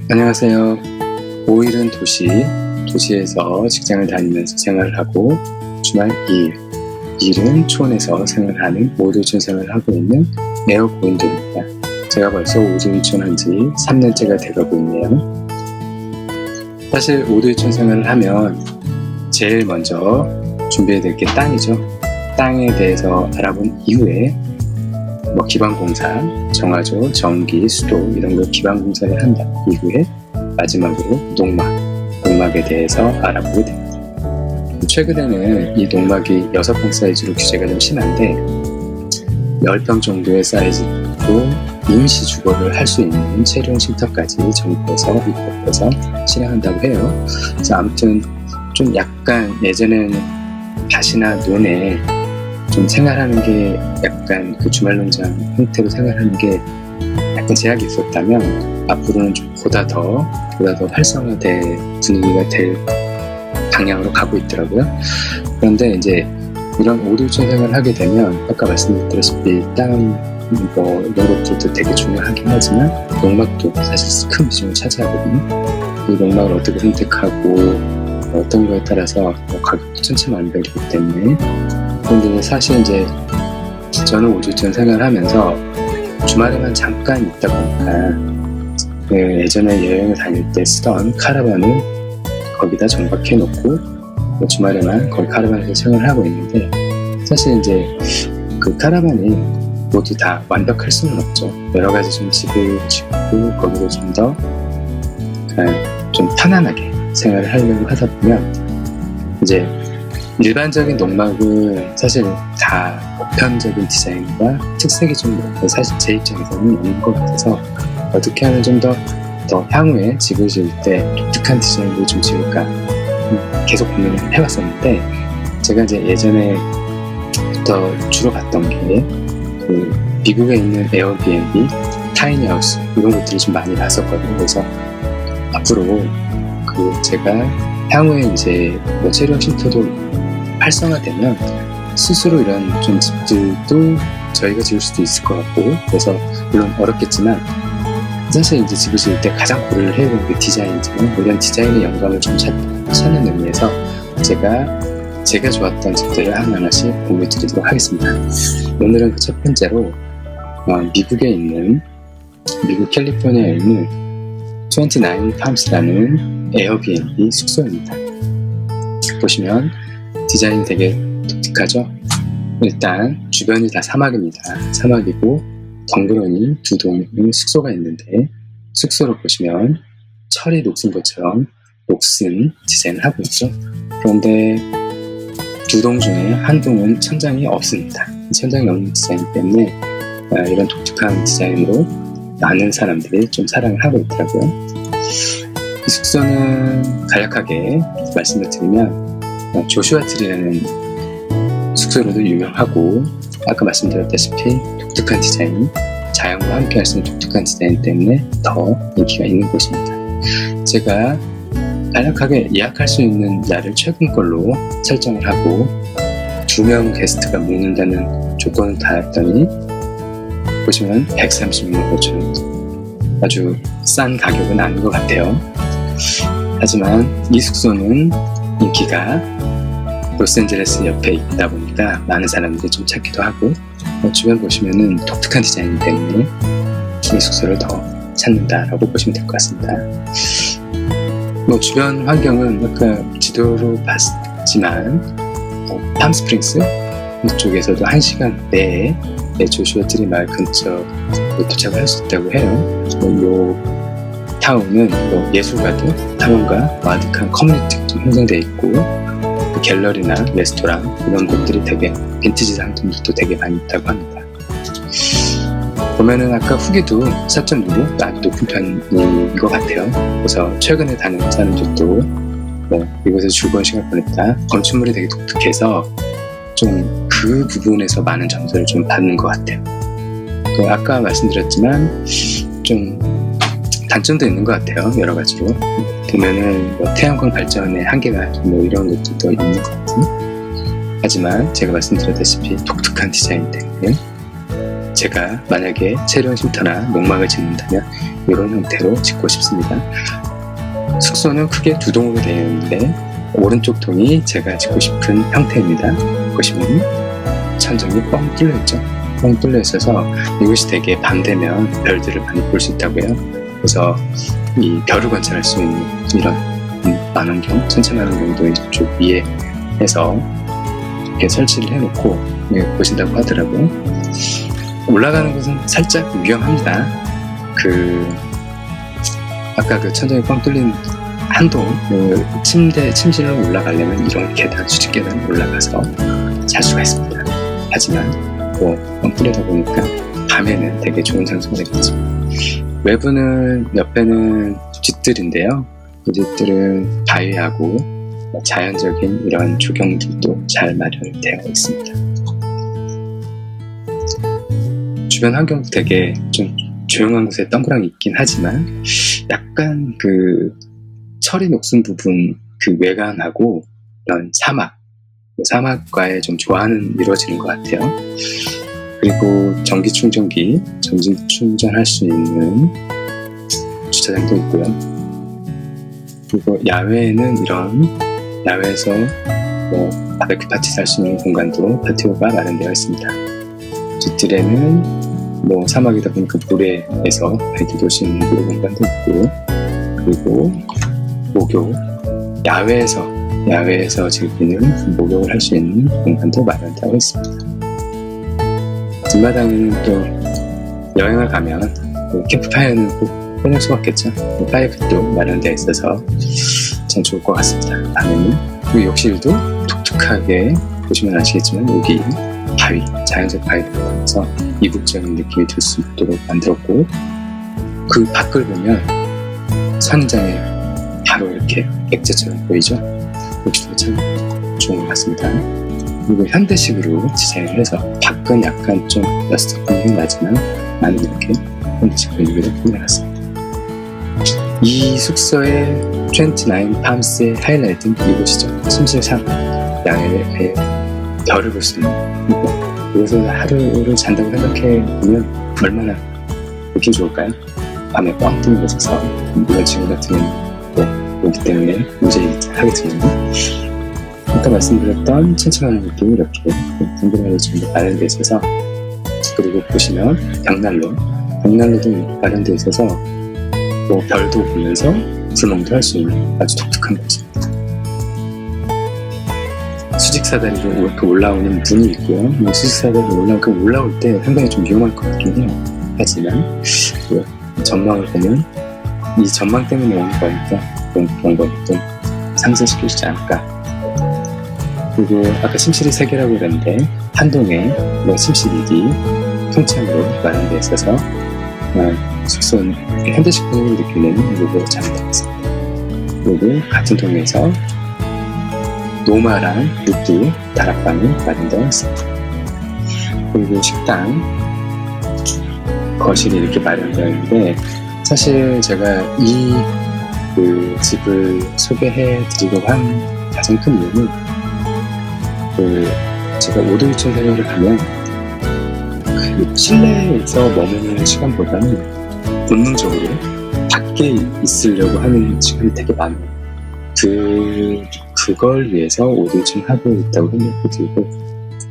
안녕하세요. 5일은 도시에서 직장을 다니면서 생활을 하고 주말 2일은 초원에서 생활하는 5일 생활을 하고 있는 네오 고인돌입니다. 제가 벌써 5일 유치원 지 3년째가 돼가고 있네요. 사실 5일 생활을 하면 제일 먼저 준비해야 될 게 땅이죠. 땅에 대해서 알아본 이후에 기반공사, 정화조, 전기, 수도 이런 걸 기반공사를 한 이후에 마지막으로 농막에 대해서 알아보게 됩니다. 최근에는 이 농막이 6평 사이즈로 규제가 좀 심한데 10평 정도의 사이즈로 임시 주거를 할 수 있는 체류형 쉼터까지 정부에서 입법해서 실행한다고 해요. 그래서 아무튼 좀 약간 예전에는 밭이나 논에 좀 생활하는 게 약간 그 주말농장 형태로 생활하는 게 약간 제약이 있었다면 앞으로는 좀 보다 더 활성화될 분위기가 될 방향으로 가고 있더라고요. 그런데 이제 이런 5일 생활을 하게 되면 아까 말씀드렸다시피 땅 이런 것들도 되게 중요하긴 하지만 농막도 사실 큰 비중을 차지하거든요. 이 농막을 어떻게 선택하고 어떤 거에 따라서 가격도 천차만별이기 때문에 근데 사실 이제 저는 5일 생활을 하면서 주말에만 잠깐 있다 보니까 예전에 여행을 다닐 때 쓰던 카라반을 거기다 정박해 놓고 주말에만 거기 카라반에서 생활을 하고 있는데 사실 이제 그 카라반이 모두 다 완벽할 수는 없죠. 여러 가지 좀 집을 짓고 거기서 좀 더 좀 편안하게 생활을 하려고 하다 보면 이제 일반적인 농막은 사실 다 보편적인 디자인과 특색이 좀 사실 제 입장에서는 없는 것 같아서 어떻게 하면 좀 더 향후에 집을 지을 때 독특한 디자인을 좀 지을까 계속 고민을 해왔었는데 제가 이제 예전에부터 주로 봤던 게 그 미국에 있는 에어비앤비, 타이니하우스 이런 것들을 좀 많이 봤었거든요. 그래서 앞으로 제가 향후에 이제 체류형 쉼터도 활성화되면 스스로 이런 좀 집들도 저희가 지을 수도 있을 것 같고 그래서 물론 어렵겠지만 사실 이제 집을 지을 때 가장 고려를 해야 되는 게 디자인이잖아요. 이런 디자인의 영감을 좀 찾는 의미에서 제가 좋았던 집들을 하나씩 공유해 드리도록 하겠습니다. 오늘은 그 첫 번째로 미국에 있는 미국 캘리포니아에 있는 29 팜스라는 에어비앤비 숙소입니다. 보시면 디자인이 되게 독특하죠? 일단 주변이 다 사막입니다. 사막이고 덩그러니 두 동의 숙소가 있는데 숙소를 보시면 철이 녹슨 것처럼 녹슨 디자인을 하고 있죠. 그런데 두 동 중에 한 동은 천장이 없습니다. 천장이 없는 디자인 때문에 이런 독특한 디자인으로 많은 사람들이 좀 사랑을 하고 있더라고요. 이 숙소는 간략하게 말씀을 드리면 조슈아 트리라는 숙소로도 유명하고 아까 말씀드렸다시피 독특한 디자인, 자연과 함께 할 수 있는 독특한 디자인 때문에 더 인기가 있는 곳입니다. 제가 간략하게 예약할 수 있는 날을 최근 걸로 설정을 하고 2명 게스트가 묵는다는 조건을 달았더니 보시면 136만 5천 아주 싼 가격은 아닌 것 같아요. 하지만 이 숙소는 인기가 로스앤젤레스 옆에 있다 보니까 많은 사람들이 좀 찾기도 하고 주변 보시면은 독특한 디자인 때문에 이 숙소를 더 찾는다라고 보시면 될 것 같습니다. 주변 환경은 아까 지도로 봤지만 팜스프링스 이쪽에서도 1시간 내에 조슈아 트리 마을 근처 도착을 할 수 있다고 해요. 이 타운은 예술가들, 타운과 아득한 커뮤니티가 좀 형성되어 있고 갤러리나 레스토랑 이런 곳들이 되게 빈티지 상품들도 되게 많이 있다고 합니다. 보면은 아까 후기도 4.6로 아주 높은 편인 것 같아요. 그래서 최근에 다니는 사람들도 이곳에서 즐거운 시간을 보냈다. 건축물이 되게 독특해서 좀 그 부분에서 많은 점수를 좀 받는 것 같아요. 아까 말씀드렸지만 좀 단점도 있는 것 같아요. 여러 가지로 보면은 태양광 발전의 한계가 이런 것들도 있는 것 같은. 하지만 제가 말씀드렸다시피 독특한 디자인 때문에 제가 만약에 새로운 쉼터나 농막을 짓는다면 이런 형태로 짓고 싶습니다. 숙소는 크게 두 동으로 되어 있는데 오른쪽 동이 제가 짓고 싶은 형태입니다. 보시면 천정이 뻥 뚫려 있죠. 뻥 뚫려 있어서 이곳이 되게 밤 되면 별들을 많이 볼 수 있다고요. 그래서 이 별을 관찰할 수 있는 이런 만원경, 천체만원경도 이쪽 위에 해서 이렇게 설치를 해놓고 보신다고 하더라고요. 올라가는 것은 살짝 위험합니다. 아까 천정이 뻥 뚫린 한동 침실로 올라가려면 이런 계단, 수직 계단 올라가서 잘 수가 있습니다. 하지만 뻥 뚫리다 보니까 밤에는 되게 좋은 장소가 되겠죠. 외부는 옆에는 집들인데요. 그 집들은 바위하고 자연적인 이런 조경들도 잘 마련되어 있습니다. 주변 환경도 되게 좀 조용한 곳에 덩그러니 있긴 하지만 약간 철이 녹슨 부분 외관하고 이런 사막과의 좀 조화는 이루어지는 것 같아요. 그리고 전기 충전할 수 있는 주차장도 있고요. 그리고 야외에는 야외에서 바베큐 파티 할 수 있는 공간도 파티오가 마련되어 있습니다. 뒷뜰에는 사막이다 보니까 모래에서 아이들 놀 수 있는 모래 공간도 있고, 그리고 목욕, 야외에서 즐기는 목욕을 할 수 있는 공간도 마련되어 있습니다. 뒷마당에는 또 여행을 가면 캠프파이어는 꼭 꺼낼 수가 없겠죠. 파이어pit도 마련되어 있어서 참 좋을 것 같습니다. 밤에는 그 욕실도 독특하게 보시면 아시겠지만 여기 자연적 바위가 나와서 이국적인 느낌이 들 수 있도록 만들었고, 그 밖을 보면 선장에 바로 이렇게 액자처럼 보이죠? 여기도 참 좋은 것 같습니다. 그리고 현대식으로 디자인을 해서 밖은 약간 좀 러스트 분위기는 나지만 나는 이렇게 현대식 분위기를 꾸며놨습니다. 이 숙소의 29 팜스의 하이라이트는 이곳이죠. 침실 3, 야외에 별을 볼 수 있는 이곳에서 하루를 잔다고 생각해보면 얼마나 느낌 좋을까요? 밤에 뻥 뚫린 곳에서 물론 지금 같은 오기 때문에 문제하겠지만 아까 말씀드렸던 천천한 느낌이 이렇게 분분하게 지금 마련되어 있어서, 그리고 보시면 벽난로도 마련되어 있어서 별도 보면서 불멍도 할 수 있는 아주 독특한 곳입니다. 수직사다리로 이렇게 올라오는 문이 있고요. 수직사다리로 올라올 때 상당히 좀 위험할 것 같긴 해요. 하지만 전망을 보면 이 전망 때문에 오는 거니까 그런 걸 좀 상쇄시키지 않을까. 그리고 아까 침실이 3개라고 그랬는데 한 동에 침실 1이 통창으로 마련되어 있어서 숙소는 현대식 분위기를 느끼는 요거 잘 되었습니다. 그리고 같은 동에서 노마랑 루프 다락방이 마련되어 있습니다. 그리고 식당, 거실이 이렇게 마련되어 있는데, 사실 제가 이 집을 소개해 드리려고 한 가장 큰 이유는 제가 오도이촌 생활을 하면 실내에서 머무는 시간보다는 본능적으로 밖에 있으려고 하는 시간이 되게 많아요. 그걸 위해서 오디션 하고 있다고 생각이 들고,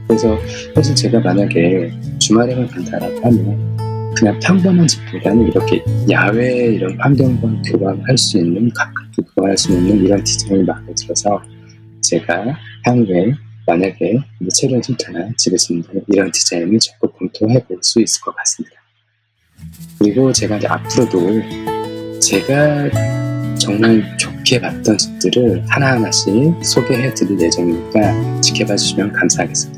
그래서 사실 제가 만약에 주말에만 간다라고 하면 그냥 평범한 집보다는 이렇게 야외 이런 환경과 교감할 수 있는, 가깝게 교감할 수 있는 이런 디자인을 마음에 들어서 제가 향후에 만약에 새로운 쉼터나 집을 짓는다면 이런 디자인을 적극 검토해 볼 수 있을 것 같습니다. 그리고 제가 이제 앞으로도 제가 정말 좋게 봤던 집들을 하나하나씩 소개해 드릴 예정이니까 지켜봐 주시면 감사하겠습니다.